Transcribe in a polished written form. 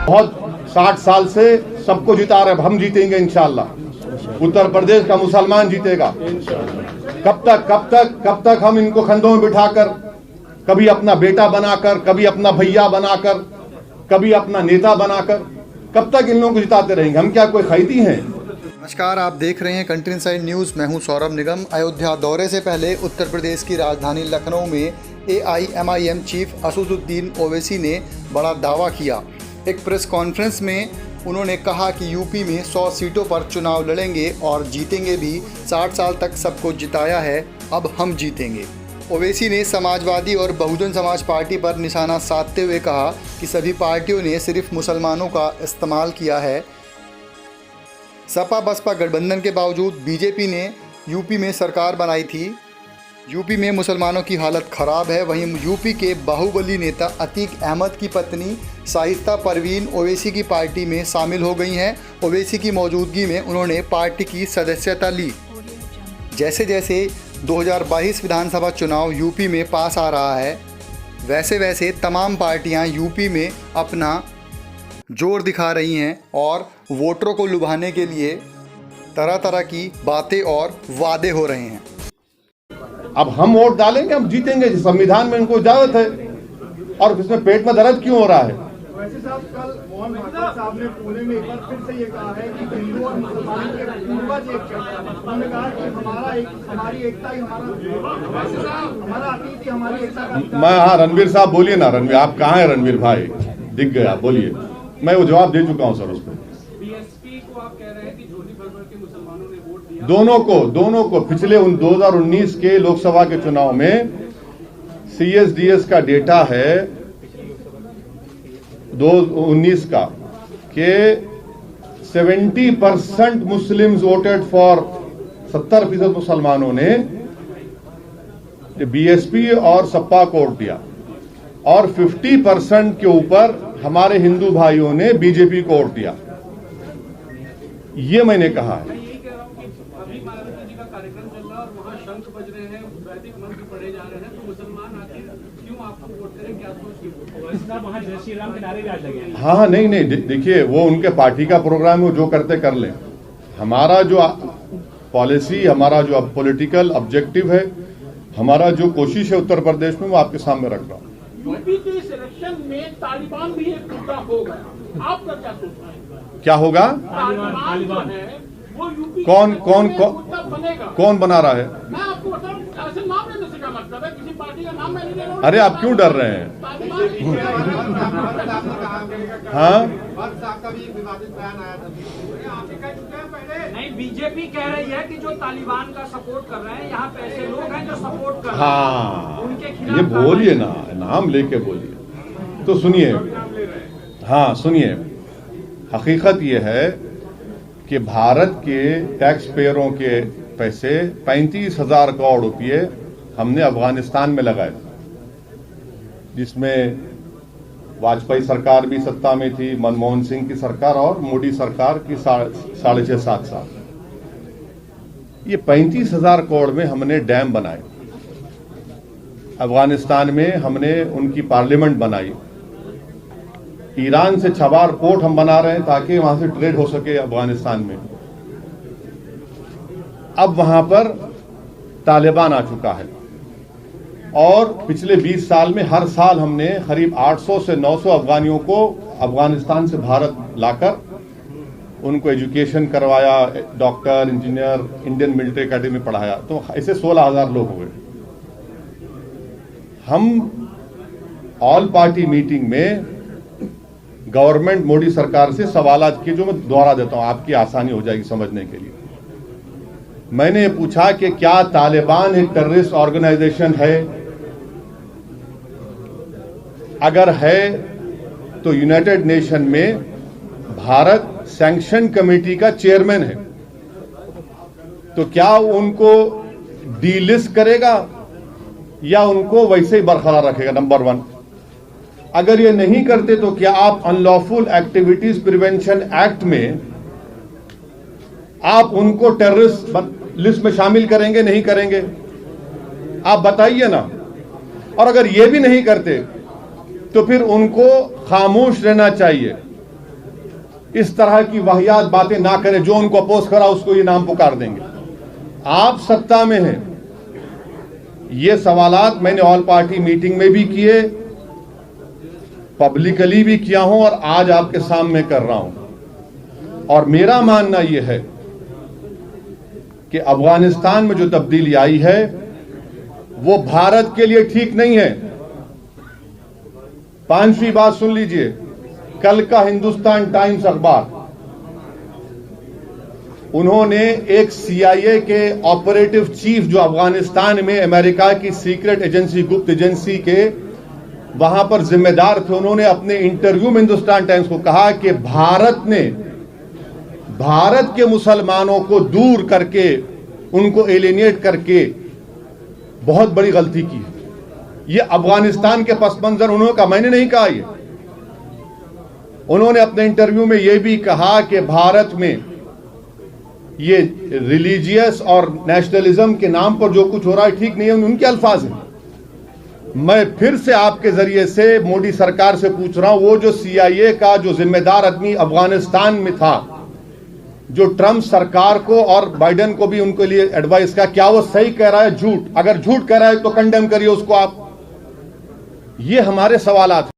बहुत 60 साल से सबको जिता रहे, हम जीतेंगे इंशाअल्लाह। उत्तर प्रदेश का मुसलमान जीतेगा। कब तक हम इनको कंधों में बिठाकर, कभी अपना बेटा बनाकर, कभी अपना भैया बनाकर, कभी अपना नेता बनाकर, कब तक इन लोगों को जिताते रहेंगे? हम क्या कोई खैदी हैं? नमस्कार, आप देख रहे हैं कंट्री इनसाइड न्यूज़। मैं हूं सौरभ निगम। अयोध्या दौरे से पहले उत्तर प्रदेश की राजधानी लखनऊ में AIMIM चीफ असदुद्दीन ओवैसी ने बड़ा दावा किया। एक प्रेस कॉन्फ्रेंस में उन्होंने कहा कि यूपी में 100 सीटों पर चुनाव लड़ेंगे और जीतेंगे भी। 60 साल तक सबको जिताया है, अब हम जीतेंगे। ओवैसी ने समाजवादी और बहुजन समाज पार्टी पर निशाना साधते हुए कहा कि सभी पार्टियों ने सिर्फ मुसलमानों का इस्तेमाल किया है। सपा बसपा गठबंधन के बावजूद बीजेपी ने यूपी में सरकार बनाई थी। यूपी में मुसलमानों की हालत ख़राब है। वहीं यूपी के बाहुबली नेता अतीक अहमद की पत्नी शाइस्ता परवीन ओवैसी की पार्टी में शामिल हो गई हैं। ओवैसी की मौजूदगी में उन्होंने पार्टी की सदस्यता ली। जैसे जैसे 2022 विधानसभा चुनाव यूपी में पास आ रहा है, वैसे वैसे तमाम पार्टियां यूपी में अपना जोर दिखा रही हैं और वोटरों को लुभाने के लिए तरह तरह की बातें और वादे हो रहे हैं। अब हम वोट डालेंगे, हम जीतेंगे। संविधान में इनको इजाजत है। और इसमें पेट में दर्द क्यों हो रहा है? वैसे साहब, कल मोहन भागवत साहब ने पुणे में एक बार फिर से ये कहा है कि हिंदू और मुसलमान के पूर्वज एक थे। उन्होंने कहा कि हमारी एकता ही हमारा अतीत ही हमारी एकता का। मैं हाँ, रणवीर साहब बोलिए ना। रणवीर, आप कहाँ हैं? रणवीर भाई दिख गया, बोलिए। मैं वो जवाब दे चुका हूँ सर। उसको बीएसपी को आप कह रहे हैं कि झोली भर के मुसलमानों ने वोट दिया। दोनों को पिछले 2019 के लोकसभा के चुनाव में CSDS का डेटा है 2019 का कि 70% मुस्लिम्स वोटेड फॉर, 70% मुसलमानों ने BSP और सपा को वोट दिया और 50% के ऊपर हमारे हिंदू भाइयों ने बीजेपी को वोट दिया। ये मैंने कहा है। मैं यही कह रहा हूं कि अभी मायावती जी का कार्यक्रम चल रहा है और वहां शंख बज रहे हैं, वैदिक मंत्र पढ़े जा रहे हैं, तो मुसलमान आखिर क्यों आपको वोट करें? क्या सोच वहां जय श्री राम के नारे भी आज लगे? हाँ, नहीं, देखिए, वो उनके पार्टी का प्रोग्राम है, वो जो करते कर लें। हमारा जो पॉलिसी, हमारा जो पॉलिटिकल ऑब्जेक्टिव है, हमारा जो कोशिश है उत्तर प्रदेश में, वो आपके सामने रख रहा हूँ। यूपी के सिलेक्शन में तालिबान भी एक मुद्दा हो गया। आपका क्या सोचना है? क्या होगा? तालिबान है वो यूपी कौन बना रहा है? मैं आपको बताऊं, ऐसे नाम लेने से क्या मतलब है? किसी पार्टी का नाम मैं नहीं ले रहा हूं। अरे आप क्यों डर रहे हैं? हाँ, नहीं, बीजेपी कह रही है कि जो तालिबान का सपोर्ट कर रहे हैं, यहाँ पे ऐसे लोग हैं जो सपोर्ट कर रहे हैं। हाँ, उनके खिलाफ ये बोलिए ना, नाम लेके बोलिए। तो सुनिए, हाँ सुनिए, हकीकत ये है कि भारत के टैक्स पेयरों के पैसे 35,000 करोड़ रुपये हमने अफगानिस्तान में लगाए, जिसमें वाजपेयी सरकार भी सत्ता में थी, मनमोहन सिंह की सरकार और मोदी सरकार की 6.5-7 साल। ये 35,000 करोड़ में हमने डैम बनाए। अफगानिस्तान में हमने उनकी पार्लियामेंट बनाई। ईरान से छबार पोर्ट हम बना रहे हैं ताकि वहां से ट्रेड हो सके अफगानिस्तान में। अब वहां पर तालिबान आ चुका है और पिछले 20 साल में हर साल हमने करीब 800 से 900 अफगानियों को अफगानिस्तान से भारत लाकर उनको एजुकेशन करवाया, doctor, engineer, Indian military academy पढ़ाया। तो ऐसे 16,000 लोग हो गए। हम ऑल पार्टी मीटिंग में गवर्नमेंट मोदी सरकार से सवालात किए, जो मैं दोहरा देता हूं, आपकी आसानी हो जाएगी समझने के लिए। मैंने ये पूछा कि क्या तालिबान एक टेररिस्ट ऑर्गेनाइजेशन है? अगर है तो यूनाइटेड नेशन में भारत सैंक्शन कमेटी का चेयरमैन है, तो क्या उनको डीलिस्ट करेगा या उनको वैसे ही बरकरार रखेगा? नंबर 1। अगर ये नहीं करते तो क्या आप अनलॉफुल एक्टिविटीज प्रिवेंशन एक्ट में आप उनको टेररिस्ट लिस्ट में शामिल करेंगे? नहीं करेंगे? आप बताइए ना। और अगर ये भी नहीं करते तो फिर उनको खामोश रहना चाहिए। इस तरह की वाहियात बातें ना करें। जो उनको अपोज करा उसको ये नाम पुकार देंगे। आप सत्ता में हैं। ये सवालात मैंने ऑल पार्टी मीटिंग में भी किए, पब्लिकली भी किया हूं और आज आपके सामने कर रहा हूं। और मेरा मानना यह है कि अफगानिस्तान में जो तब्दीली आई है वो भारत के लिए ठीक नहीं है। पांचवी बात सुन लीजिए, कल का हिंदुस्तान टाइम्स अखबार, उन्होंने एक CIA के ऑपरेटिव चीफ जो अफगानिस्तान में अमेरिका की सीक्रेट एजेंसी, गुप्त एजेंसी के वहां पर जिम्मेदार थे, उन्होंने अपने इंटरव्यू में हिंदुस्तान टाइम्स को कहा कि भारत ने भारत के मुसलमानों को दूर करके, उनको एलिनेट करके बहुत बड़ी गलती की है। ये अफगानिस्तान के पस मंजर उन्होंने कहा, मैंने नहीं कहा। ये उन्होंने अपने इंटरव्यू में यह भी कहा कि भारत में ये रिलीजियस और नेशनलिज्म के नाम पर जो कुछ हो रहा है ठीक नहीं है। उनके अल्फाज हैं। मैं फिर से आपके जरिए से मोदी सरकार से पूछ रहा हूं, वो जो CIA का जो जिम्मेदार आदमी अफगानिस्तान में था, जो ट्रंप सरकार को और बाइडेन को भी उनके लिए एडवाइस का, क्या वो सही कह रहा है झूठ? अगर झूठ कह रहा है तो कंडेम करिए उसको आप। ये हमारे सवालात हैं।